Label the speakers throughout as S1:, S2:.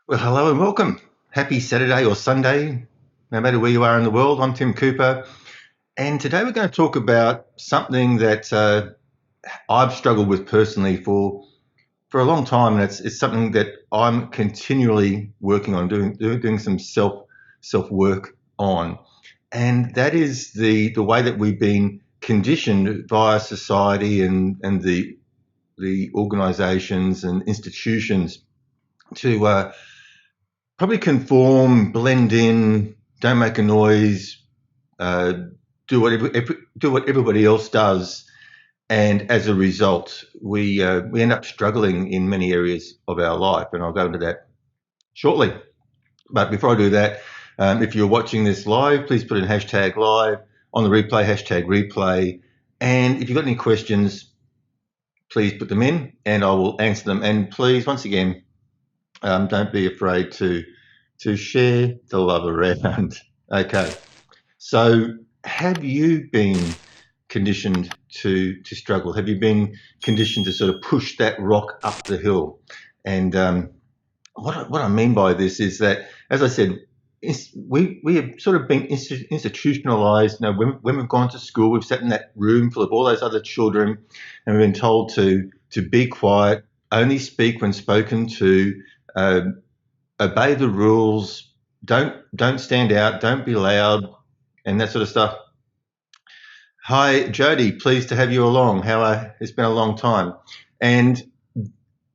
S1: Well, hello and welcome. Happy Saturday or Sunday, no matter where you are in the world. I'm Tim Cooper, and today we're going to talk about something that I've struggled with personally for a long time, and it's something that I'm continually working on, doing some self work on, and that is the way that we've been conditioned via society and the organisations and institutions to probably conform, blend in, don't make a noise, uh, do what everybody else does, and as a result, we end up struggling in many areas of our life, and I'll go into that shortly. But before I do that, if you're watching this live, please put in hashtag live on the replay, hashtag replay, and if you've got any questions, please put them in, and I will answer them. And please, once again, don't be afraid to share the love around. Okay, so have you been conditioned to struggle? Have you been conditioned to sort of push that rock up the hill? And what I mean by this is that, as I said, we have sort of been institutionalized. You know, when we've gone to school, we've sat in that room full of all those other children, and we've been told to be quiet, only speak when spoken to, obey the rules, don't stand out, don't be loud, and that sort of stuff. Hi, Jody. Pleased to have you along. It's been a long time. And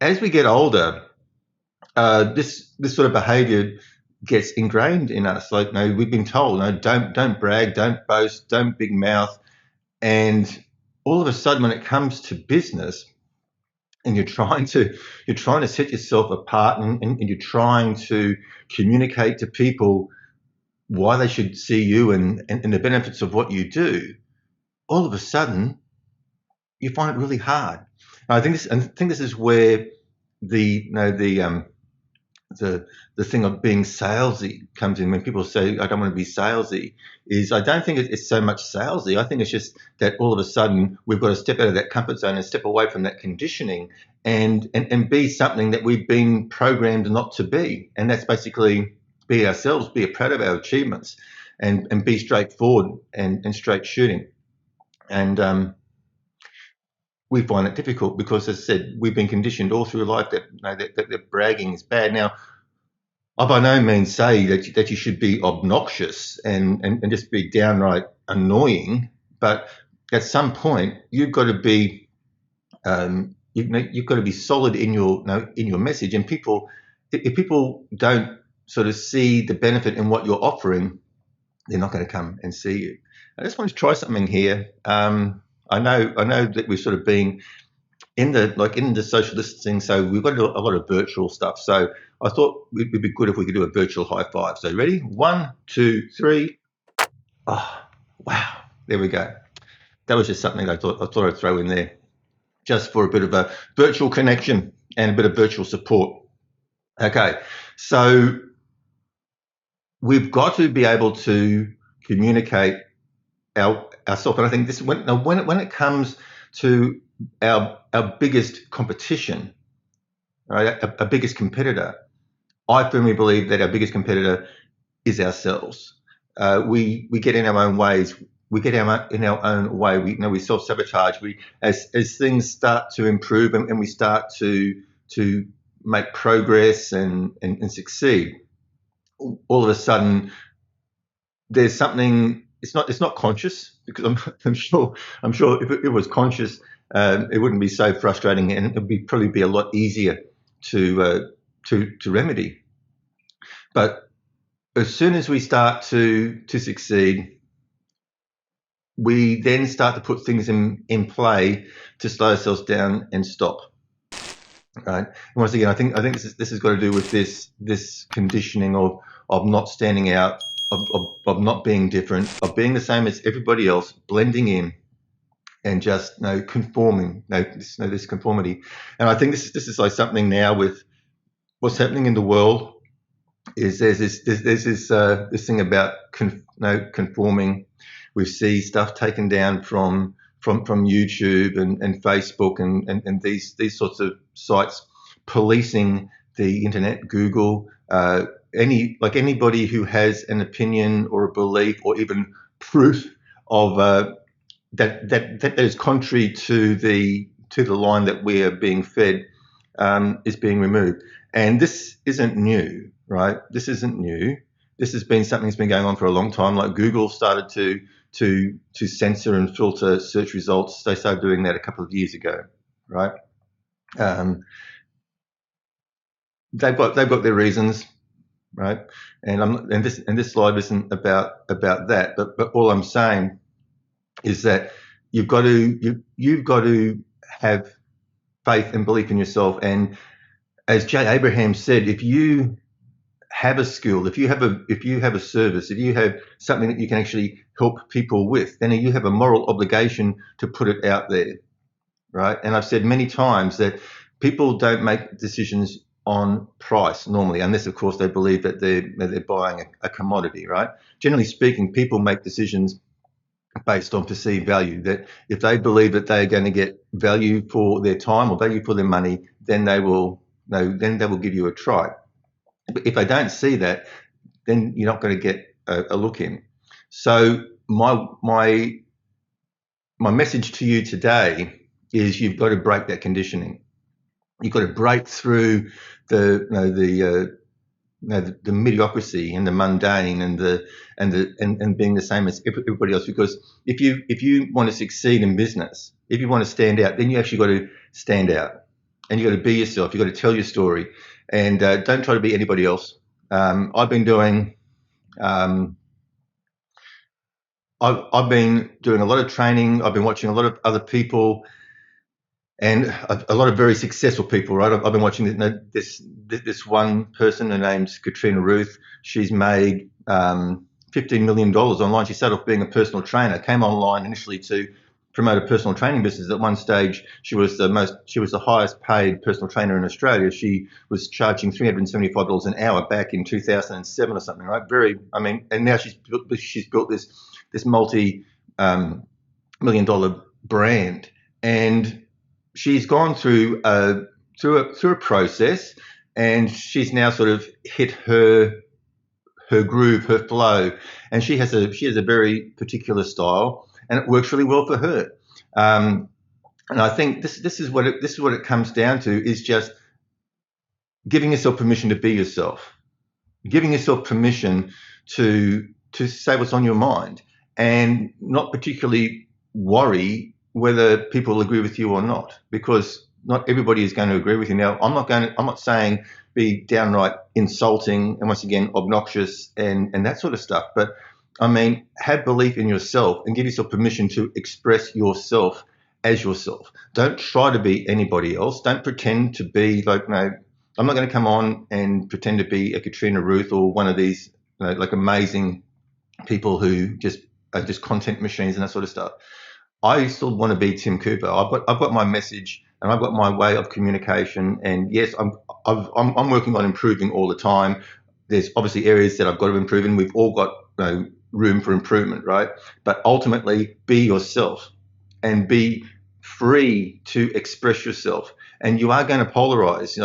S1: as we get older, this sort of behaviour gets ingrained in us. Like, no, we've been told, no, don't brag, don't boast, don't big mouth. And all of a sudden, when it comes to business, and you're trying to set yourself apart, and you're trying to communicate to people why they should see you and the benefits of what you do, all of a sudden you find it really hard. And I think this is where the thing of being salesy comes in. When people say, I don't want to be salesy, is I don't think it's so much salesy. I think it's just that all of a sudden we've got to step out of that comfort zone and step away from that conditioning and be something that we've been programmed not to be. And that's basically be ourselves, be proud of our achievements, and be straightforward and straight shooting. And we find it difficult because, as I said, we've been conditioned all through life that, that bragging is bad. Now, I by no means say that you should be obnoxious and just be downright annoying, but at some point you've got to be you've got to be solid in your message. And if people don't sort of see the benefit in what you're offering, they're not going to come and see you. I just want to try something here. I know that we've sort of been in the social distancing, so we've got a lot of virtual stuff. So I thought it'd be good if we could do a virtual high five. So ready? 1, 2, 3. Oh, wow! There we go. That was just something I thought I'd throw in there, just for a bit of a virtual connection and a bit of virtual support. Okay, so we've got to be able to communicate ourselves, and I think this when it comes to our biggest competition, right? Our biggest competitor. I firmly believe that our biggest competitor is ourselves. We get in our own ways. We get in our own way. We self-sabotage. As things start to improve and we start to make progress and succeed, all of a sudden there's something. It's not conscious, because I'm sure if it was conscious, it wouldn't be so frustrating, and it would probably be a lot easier to remedy. But as soon as we start to succeed, we then start to put things in play to slow ourselves down and stop. Right. And once again, I think this has got to do with this conditioning of not standing out, of not being different, of being the same as everybody else, blending in, and just conforming. This conformity. And I think this is like something now with what's happening in the world. Is there's this thing about conforming. We see stuff taken down from YouTube and Facebook and these sorts of sites policing the internet, Google, Anybody who has an opinion or a belief or even proof of that is contrary to the line that we are being fed is being removed. And this isn't new, right? This isn't new. This has been something that's been going on for a long time. Like Google started to censor and filter search results. They started doing that a couple of years ago, right? Um, they've got their reasons, right? And this slide isn't about that. But all I'm saying is that you've got to have faith and belief in yourself. And as Jay Abraham said, if you have a skill, if you have a service, if you have something that you can actually help people with, then you have a moral obligation to put it out there, right? And I've said many times that people don't make decisions on price normally, unless of course they believe that they're buying a commodity, right? Generally speaking, people make decisions based on perceived value. That if they believe that they are going to get value for their time or value for their money, then they will give you a try. But if they don't see that, then you're not going to get a look in. So my message to you today is you've got to break that conditioning. You've got to break through the mediocrity and the mundane and being the same as everybody else. Because if you want to succeed in business, if you want to stand out, then you actually got to stand out, and you got to be yourself. You got to tell your story, and don't try to be anybody else. I've been doing a lot of training. I've been watching a lot of other people, and a lot of very successful people, right? I've been watching this one person. Her name's Katrina Ruth. She's made $15 million online. She started off being a personal trainer, came online initially to promote a personal training business. At one stage, she was the highest paid personal trainer in Australia. She was charging $375 an hour back in 2007 or something, right? And now she's built this multi million dollar brand, and she's gone through a process, and she's now sort of hit her groove, her flow, and she has a very particular style, and it works really well for her. And I think this is what it comes down to, is just giving yourself permission to be yourself, giving yourself permission to say what's on your mind, and not particularly worry whether people agree with you or not, because not everybody is going to agree with you. Now, I'm not saying be downright insulting and, once again, obnoxious and that sort of stuff. But I mean, have belief in yourself and give yourself permission to express yourself as yourself. Don't try to be anybody else. Don't pretend to be like, no, I'm not going to come on and pretend to be a Katrina Ruth or one of these like amazing people who just are just content machines and that sort of stuff. I still want to be Tim Cooper. I've got my message and I've got my way of communication. And yes, I'm working on improving all the time. There's obviously areas that I've got to improve in. We've all got room for improvement, right? But ultimately, be yourself and be free to express yourself. And you are going to polarize.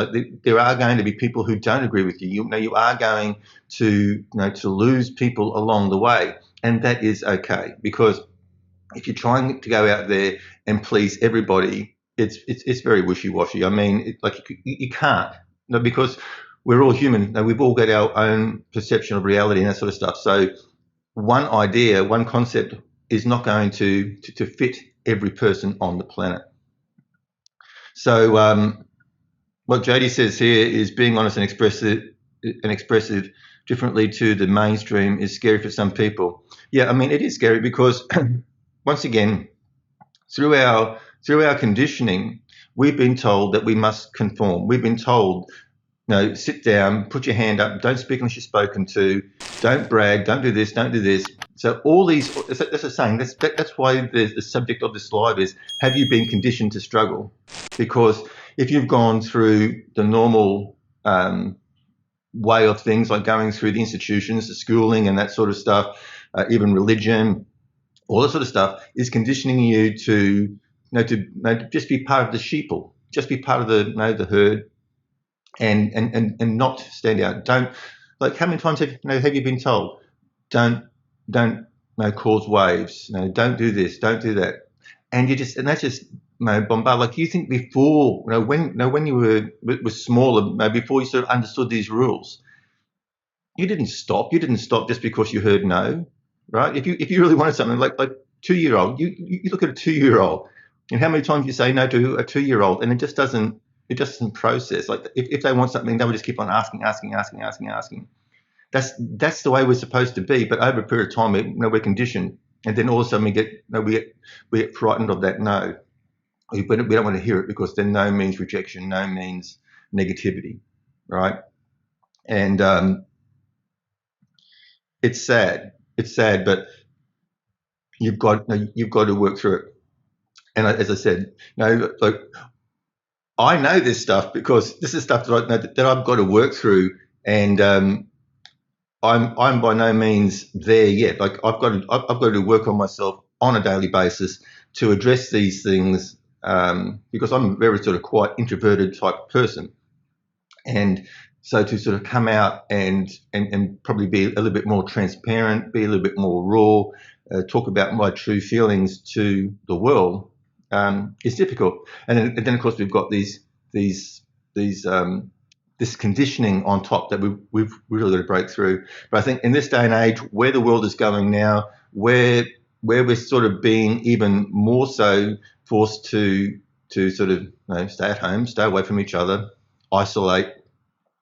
S1: There are going to be people who don't agree with you. You are going to lose people along the way, and that is okay, because if you're trying to go out there and please everybody, it's very wishy-washy. I mean, you can't, because we're all human. We've all got our own perception of reality and that sort of stuff. So one idea, one concept is not going to fit every person on the planet. So what Jody says here is being honest and expressive differently to the mainstream is scary for some people. Yeah, I mean, it is scary because once again, through our conditioning, we've been told that we must conform. We've been told, sit down, put your hand up, don't speak unless you're spoken to, don't brag, don't do this, don't do this. So all these, that's a saying. That's why the subject of this live is, have you been conditioned to struggle? Because if you've gone through the normal way of things, like going through the institutions, the schooling and that sort of stuff, even religion, all that sort of stuff is conditioning you to just be part of the sheeple, just be part of the herd, and not stand out. Don't, like, how many times have you been told, don't cause waves, don't do this, don't do that, and that's just bombard. Like, you think before, when you were smaller, before you sort of understood these rules, you didn't stop. You didn't stop just because you heard no, right? If you really wanted something, like 2-year old, you look at a 2-year old, and how many times you say no to a 2-year old, and it just doesn't process. Like, if they want something, they will just keep on asking. That's the way we're supposed to be. But over a period of time, we're conditioned, and then all of a sudden we get frightened of that no. We don't want to hear it, because then no means rejection, no means negativity, right? And it's sad. It's sad, but you've got to work through it. And as I said, like, I know this stuff because this is stuff that I've got to work through, and I'm by no means there yet. Like, I've got to work on myself on a daily basis to address these things, because I'm a very sort of quite introverted type person, and so to sort of come out and probably be a little bit more transparent, be a little bit more raw, talk about my true feelings to the world, is difficult. And then of course we've got these this conditioning on top that we've really got to break through. But I think in this day and age, where the world is going now, where we're sort of being even more so forced to sort of stay at home, stay away from each other, isolate.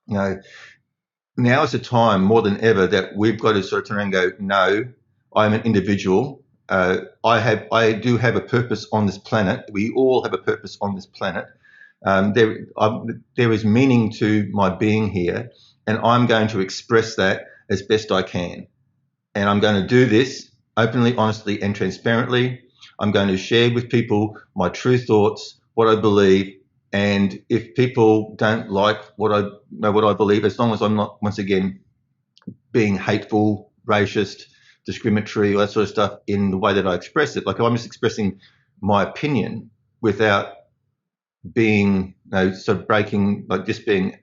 S1: Now is the time more than ever that we've got to sort of turn around and go, no, I'm an individual. I do have a purpose on this planet. We all have a purpose on this planet. There is meaning to my being here, and I'm going to express that as best I can. And I'm going to do this openly, honestly, and transparently. I'm going to share with people my true thoughts, what I believe, and if people don't like what I believe, as long as I'm not, once again, being hateful, racist, discriminatory, all that sort of stuff in the way that I express it, like, if I'm just expressing my opinion without being, sort of breaking, like just being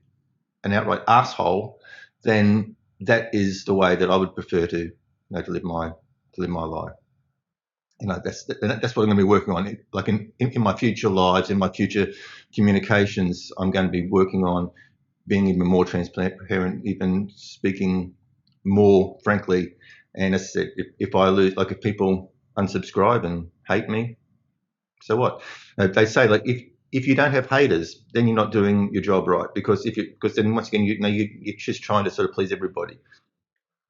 S1: an outright asshole, then that is the way that I would prefer to live my life. That's what I'm going to be working on. Like, in my future lives, in my future communications, I'm going to be working on being even more transparent, even speaking more frankly. And as I said, if I lose, like, if people unsubscribe and hate me, so what? They say, like, if you don't have haters, then you're not doing your job right, because then once again you're just trying to sort of please everybody.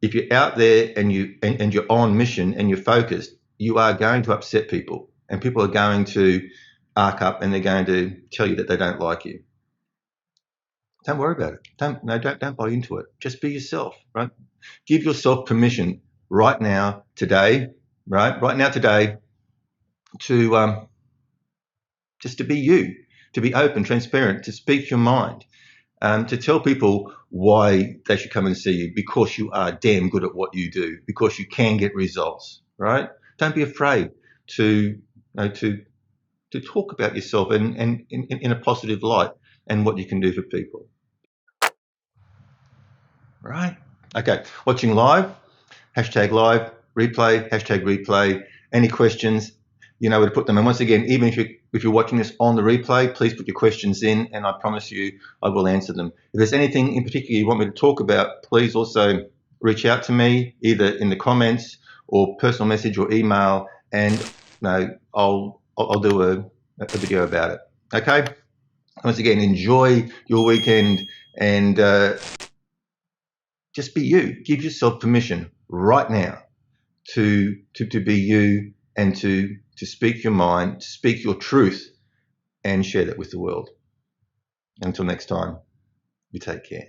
S1: If you're out there and you're on mission and you're focused, you are going to upset people, and people are going to arc up and they're going to tell you that they don't like you. Don't worry about it. Don't buy into it. Just be yourself, right? Give yourself permission right now, today, to just to be you, to be open, transparent, to speak your mind, to tell people why they should come and see you, because you are damn good at what you do, because you can get results, right? Don't be afraid to talk about yourself and in a positive light, and what you can do for people, right? Okay, watching live, #live, replay, #replay. Any questions, you know where to put them. And once again, even if you're watching this on the replay, please put your questions in, and I promise you I will answer them. If there's anything in particular you want me to talk about, please also reach out to me, either in the comments or personal message or email, and I'll do a video about it. Okay. Once again, enjoy your weekend, and just be you. Give yourself permission right now to be you, and to speak your mind, to speak your truth, and share that with the world. Until next time, you take care.